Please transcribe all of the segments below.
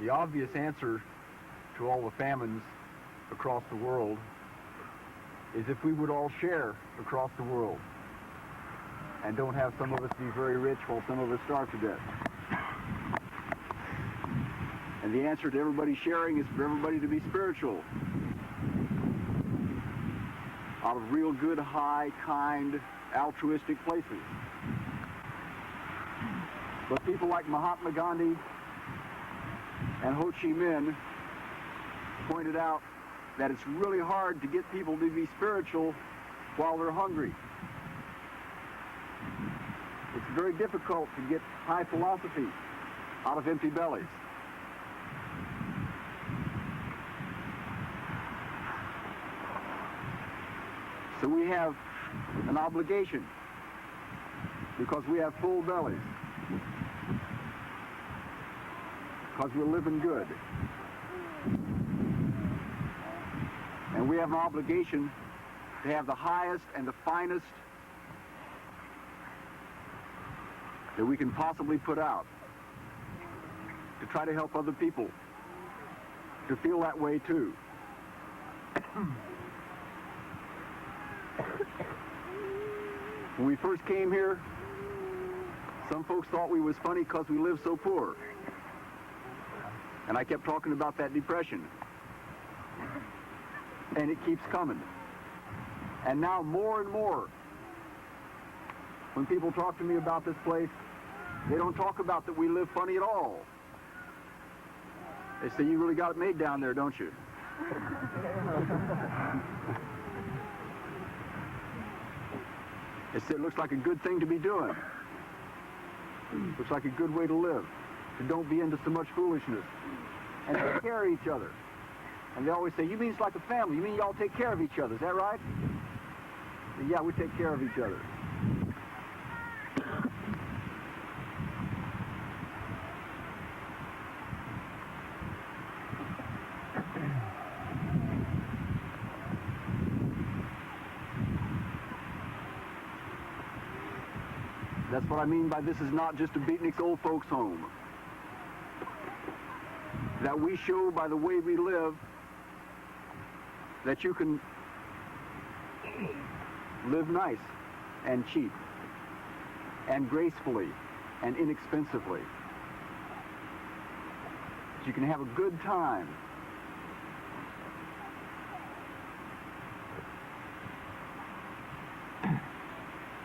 The obvious answer to all the famines across the world is if we would all share across the world and don't have some of us be very rich while some of us starve to death. And the answer to everybody sharing is for everybody to be spiritual. Out of real good, high, kind, altruistic places. But people like Mahatma Gandhi and Ho Chi Minh pointed out that it's really hard to get people to be spiritual while they're hungry. It's very difficult to get high philosophy out of empty bellies. So we have an obligation because we have full bellies, because we're living good. And we have an obligation to have the highest and the finest that we can possibly put out to try to help other people to feel that way too. When we first came here, some folks thought we was funny because we lived so poor. And I kept talking about that depression. And it keeps coming. And now more and more, when people talk to me about this place, they don't talk about that we live funny at all. They say, you really got it made down there, don't you? They say, it looks like a good thing to be doing. Looks like a good way to live. To don't be into so much foolishness. And take care of each other. And they always say, you mean it's like a family? You mean you all take care of each other? Is that right? And yeah, we take care of each other. That's what I mean by this is not just a beatnik's old folks' home. That we show by the way we live that you can live nice and cheap and gracefully and inexpensively. That you can have a good time.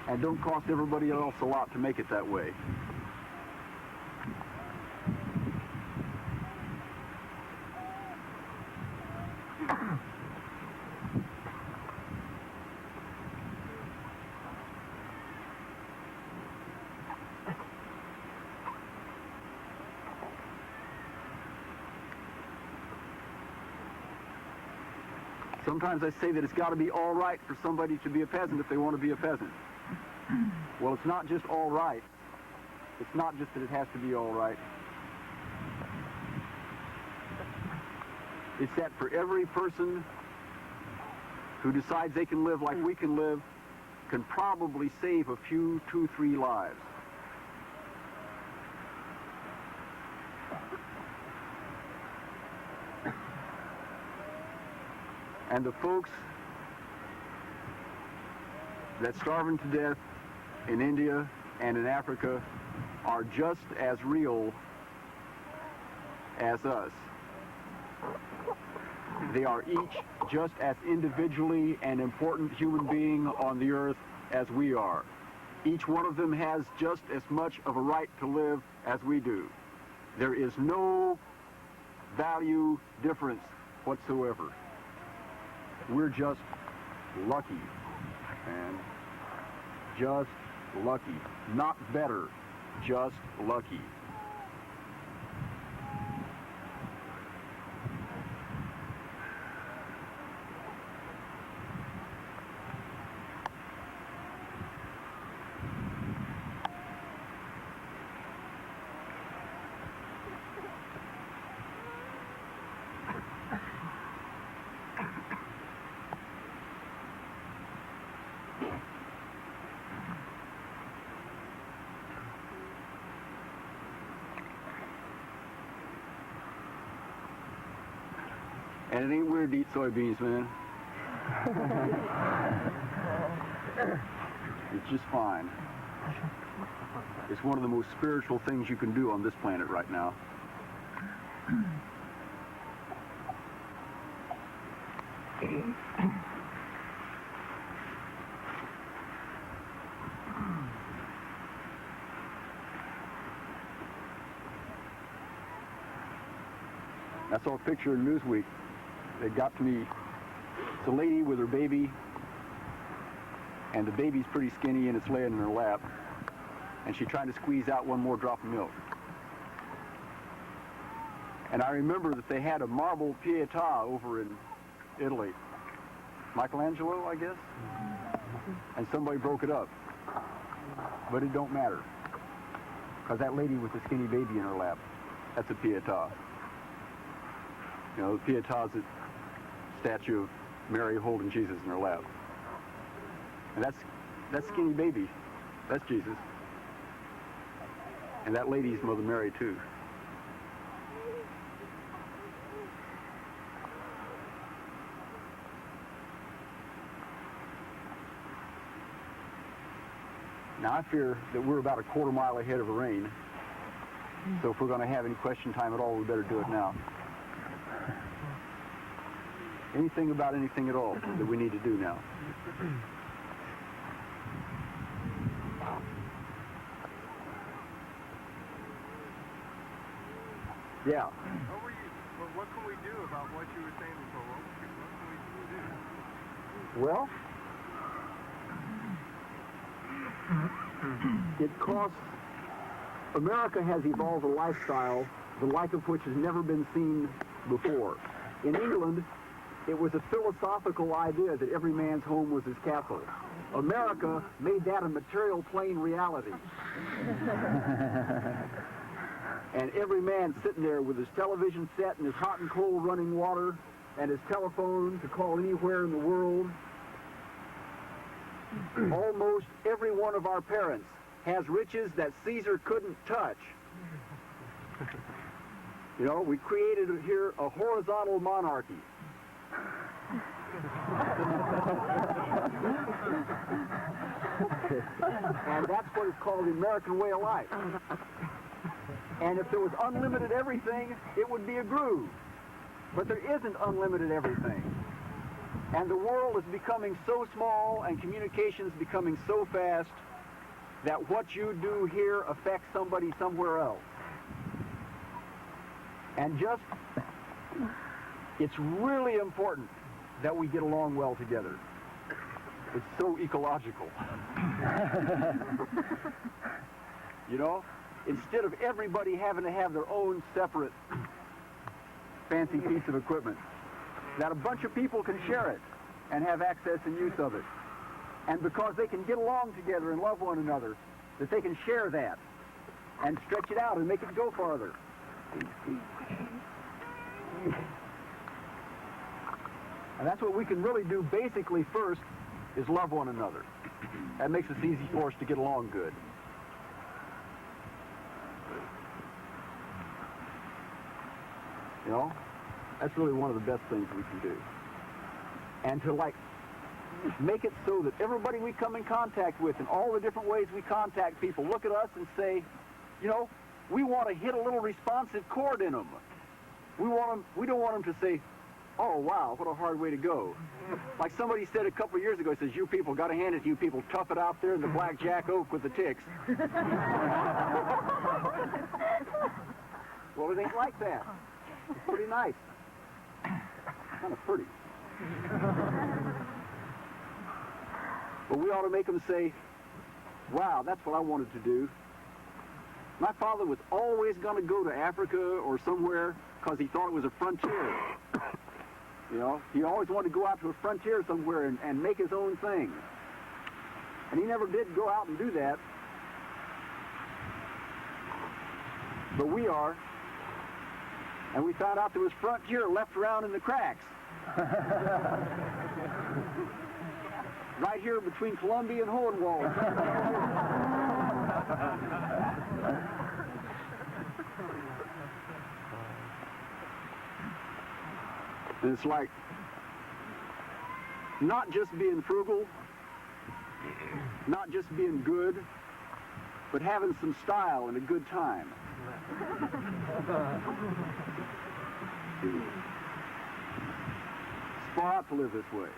And don't cost everybody else a lot to make it that way. Sometimes I say that it's got to be all right for somebody to be a peasant if they want to be a peasant. Well, it's not just all right. It's not just that it has to be all right. It's that for every person who decides they can live like we can live, can probably save a few, 2, 3 lives. And the folks that's starving to death in India and in Africa are just as real as us. They are each just as individually an important human being on the earth as we are. Each one of them has just as much of a right to live as we do. There is no value difference whatsoever. We're just lucky, and just lucky. Not better, just lucky. And it ain't weird to eat soybeans, man. It's just fine. It's one of the most spiritual things you can do on this planet right now. I saw a picture in Newsweek. It got to me. It's a lady with her baby, and the baby's pretty skinny and it's laying in her lap, and she's trying to squeeze out one more drop of milk. And I remember that they had a marble Pietà over in Italy. Michelangelo, I guess? And somebody broke it up. But it don't matter. Because that lady with the skinny baby in her lap, that's a Pietà. You know, the Pietà's a statue of Mary holding Jesus in her lap. And that skinny baby, that's Jesus. And that lady's Mother Mary, too. Now, I fear that we're about a quarter mile ahead of the rain. So if we're going to have any question time at all, we better do it now. Anything about anything at all that we need to do now. Yeah. What can we do about what you were saying before? What can we do? Well, it costs. America has evolved a lifestyle the like of which has never been seen before. In England, it was a philosophical idea that every man's home was his castle. America made that a material plane reality. And every man sitting there with his television set and his hot and cold running water and his telephone to call anywhere in the world. Almost every one of our parents has riches that Caesar couldn't touch. You know, we created here a horizontal monarchy. And that's what is called the American way of life. And if there was unlimited everything, it would be a groove. But there isn't unlimited everything. And the world is becoming so small and communications becoming so fast that what you do here affects somebody somewhere else. And just, it's really important that we get along well together. It's so ecological. You know? Instead of everybody having to have their own separate fancy piece of equipment, that a bunch of people can share it and have access and use of it. And because they can get along together and love one another, that they can share that and stretch it out and make it go farther. And that's what we can really do basically first, is love one another. That makes it easy for us to get along good. You know, that's really one of the best things we can do. And to make it so that everybody we come in contact with and all the different ways we contact people look at us and say, you know, we want to hit a little responsive chord in them. We don't want them to say, oh, wow, what a hard way to go. Like somebody said a couple of years ago, says, you people, got to hand it to you people, tough it out there in the blackjack oak with the ticks. Well, it ain't like that. It's pretty nice. Kind of pretty. But we ought to make them say, wow, that's what I wanted to do. My father was always going to go to Africa or somewhere because he thought it was a frontier. You know, he always wanted to go out to a frontier somewhere and make his own thing. And he never did go out and do that. But we are. And we found out there was frontier left around in the cracks. Right here between Columbia and Hohenwald. And it's like not just being frugal, not just being good, but having some style and a good time. It's far out to live this way.